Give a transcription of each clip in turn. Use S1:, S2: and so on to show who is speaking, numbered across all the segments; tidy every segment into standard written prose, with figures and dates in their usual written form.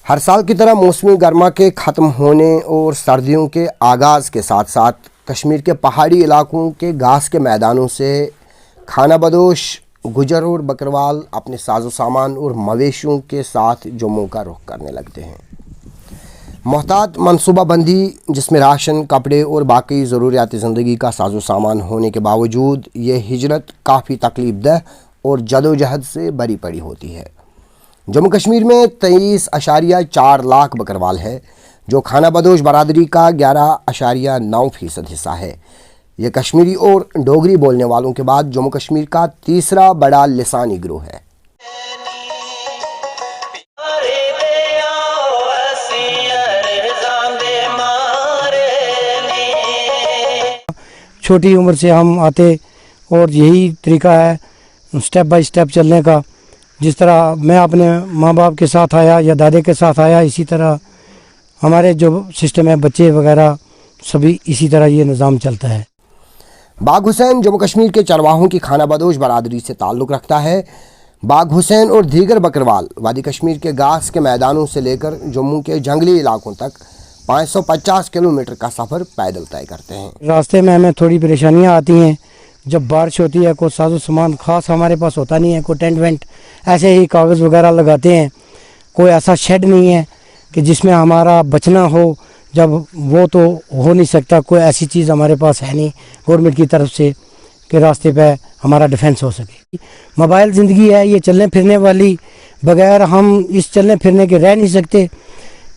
S1: ہر سال کی طرح موسمی گرما کے ختم ہونے اور سردیوں کے آغاز کے ساتھ ساتھ کشمیر کے پہاڑی علاقوں کے گھاس کے میدانوں سے خانہ بدوش گجر اور بکروال اپنے ساز و سامان اور مویشیوں کے ساتھ جموں کا رخ کرنے لگتے ہیں۔ محتاط منصوبہ بندی جس میں راشن، کپڑے اور باقی ضروریات زندگی کا ساز و سامان ہونے کے باوجود یہ ہجرت کافی تکلیف دہ اور جدوجہد سے بری پڑی ہوتی ہے۔ جموں کشمیر میں 23.4 لاکھ بکروال ہے جو خانہ بدوش برادری کا 11.9% حصہ ہے۔ یہ کشمیری اور ڈوگری بولنے والوں کے بعد جموں کشمیر کا تیسرا بڑا لسانی گروہ ہے۔
S2: چھوٹی عمر سے ہم آتے اور یہی طریقہ ہے سٹیپ بائی سٹیپ چلنے کا۔ جس طرح میں اپنے ماں باپ کے ساتھ آیا یا دادے کے ساتھ آیا، اسی طرح ہمارے جو سسٹم ہے بچے وغیرہ سبھی اسی طرح یہ نظام چلتا ہے۔
S1: باغ حسین جموں کشمیر کے چرواہوں کی خانہ بدوش برادری سے تعلق رکھتا ہے۔ باغ حسین اور دیگر بکروال وادی کشمیر کے گھاس کے میدانوں سے لے کر جموں کے جنگلی علاقوں تک 550 کلومیٹر کا سفر پیدل طے کرتے ہیں۔
S2: راستے میں ہمیں تھوڑی پریشانیاں آتی ہیں، جب بارش ہوتی ہے کوئی ساز و سامان خاص ہمارے پاس ہوتا نہیں ہے، کوئی ٹینٹ وینٹ ایسے ہی کاغذ وغیرہ لگاتے ہیں، کوئی ایسا شیڈ نہیں ہے کہ جس میں ہمارا بچنا ہو، جب وہ تو ہو نہیں سکتا، کوئی ایسی چیز ہمارے پاس ہے نہیں گورنمنٹ کی طرف سے کہ راستے پہ ہمارا ڈیفنس ہو سکے۔ موبائل زندگی ہے، یہ چلنے پھرنے والی، بغیر ہم اس چلنے پھرنے کے رہ نہیں سکتے۔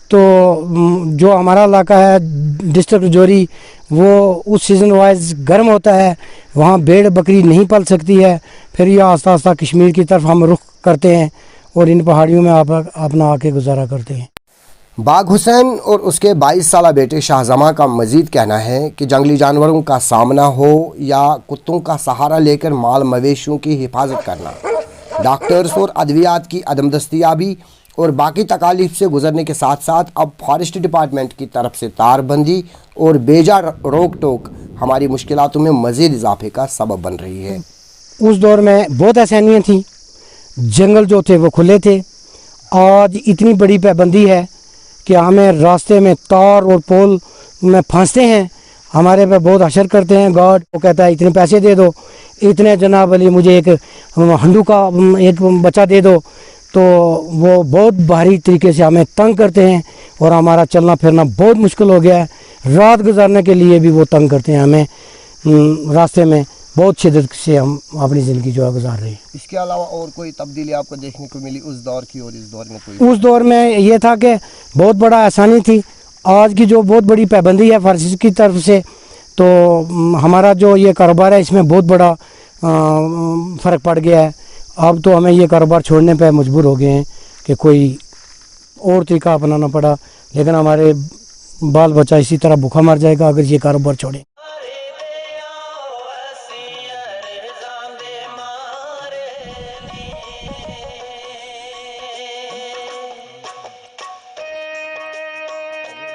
S2: تو جو ہمارا علاقہ ہے ڈسٹرکٹ رجوری، وہ اس سیزن وائز گرم ہوتا ہے، وہاں بھیڑ بکری نہیں پل سکتی ہے، پھر یہ آہستہ آہستہ کشمیر کی طرف ہم رخ کرتے ہیں اور ان پہاڑیوں میں اپنا آ کے گزارا کرتے ہیں۔
S1: باغ حسین اور اس کے 22 سالہ بیٹے شاہ زماں کا مزید کہنا ہے کہ جنگلی جانوروں کا سامنا ہو یا کتوں کا سہارا لے کر مال مویشیوں کی حفاظت کرنا، ڈاکٹرز اور ادویات کی عدم دستیابی اور باقی تکالیف سے گزرنے کے ساتھ ساتھ اب فارسٹ ڈپارٹمنٹ کی طرف سے تار بندی اور بیجا روک ٹوک ہماری مشکلاتوں میں مزید اضافے کا سبب بن رہی ہے۔
S2: اس دور میں بہت آسانیاں تھیں، جنگل جو تھے وہ کھلے تھے۔ آج اتنی بڑی پابندی ہے کہ ہمیں راستے میں تار اور پول میں پھانستے ہیں، ہمارے پہ بہت حشر کرتے ہیں۔ گارڈ وہ کہتا ہے اتنے پیسے دے دو، اتنے جناب علی مجھے ایک ہنڈو کا ایک بچہ دے دو، تو وہ بہت بھاری طریقے سے ہمیں تنگ کرتے ہیں اور ہمارا چلنا پھرنا بہت مشکل ہو گیا ہے۔ رات گزارنے کے لیے بھی وہ تنگ کرتے ہیں ہمیں، راستے میں بہت شدت سے ہم اپنی زندگی جو ہے گزار رہے ہیں۔
S1: اس کے علاوہ اور کوئی تبدیلی آپ کو دیکھنے کو ملی اس دور کی اور اس دور میں کوئی؟
S2: اس دور میں یہ تھا کہ بہت بڑا آسانی تھی، آج کی جو بہت بڑی پابندی ہے فارسٹ کی طرف سے، تو ہمارا جو یہ کاروبار ہے اس میں بہت بڑا فرق پڑ گیا ہے۔ اب تو ہمیں یہ کاروبار چھوڑنے پہ مجبور ہو گئے ہیں کہ کوئی اور طریقہ اپنانا پڑا، لیکن ہمارے بال بچہ اسی طرح بھوکا مر جائے گا اگر یہ کاروبار چھوڑیں۔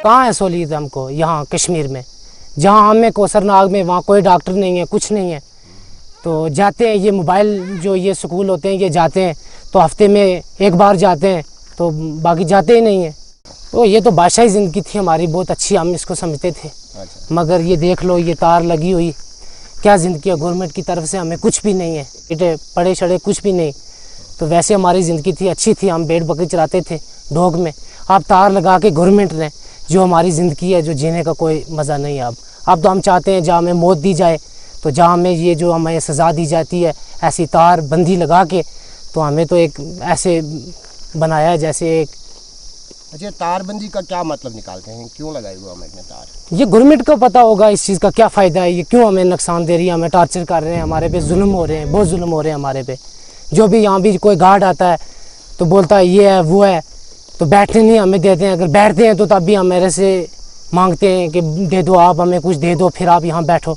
S3: کہاں ہے سہولیت ہم کو یہاں کشمیر میں، جہاں ہمیں کوثر ناگ میں وہاں کوئی ڈاکٹر نہیں ہے، کچھ نہیں ہے۔ تو جاتے ہیں یہ موبائل جو یہ سکول ہوتے ہیں یہ جاتے ہیں تو ہفتے میں ایک بار جاتے ہیں، تو باقی جاتے ہی نہیں ہیں۔ تو یہ تو بادشاہی زندگی تھی ہماری، بہت اچھی ہم اس کو سمجھتے تھے، مگر یہ دیکھ لو یہ تار لگی ہوئی، کیا زندگی ہے؟ گورنمنٹ کی طرف سے ہمیں کچھ بھی نہیں ہے، پڑے شڑے کچھ بھی نہیں۔ تو ویسے ہماری زندگی تھی، اچھی تھی، ہم بھیڑ بکری چراتے تھے ڈھوگ میں۔ اب تار لگا کے گورنمنٹ نے جو ہماری زندگی ہے، جو جینے کا کوئی مزہ نہیں ہے اب تو ہم چاہتے ہیں جہاں ہمیں موت دی جائے، تو جہاں ہمیں یہ جو ہمیں سزا دی جاتی ہے ایسی تار بندی لگا کے، تو ہمیں تو ایک ایسے بنایا ہے جیسے ایک۔
S1: اچھا، تار بندی کا کیا مطلب نکالتے ہیں؟ کیوں لگائی ہوا ہمیں تار؟
S3: یہ گورنمنٹ کو پتہ ہوگا اس چیز کا کیا فائدہ ہے، یہ کیوں ہمیں نقصان دے رہی ہے، ہمیں ٹارچر کر رہے ہیں، ہمارے پہ ظلم ہو رہے ہیں، بہت ظلم ہو رہے ہیں ہمارے پہ۔ جو بھی یہاں بھی کوئی گارڈ آتا ہے تو بولتا ہے یہ ہے وہ ہے، تو بیٹھنے نہیں ہمیں دیتے ہیں، اگر بیٹھتے ہیں تو تب بھی ہم میرے سے مانگتے ہیں کہ دے دو، آپ ہمیں کچھ دے دو، پھر آپ یہاں بیٹھو۔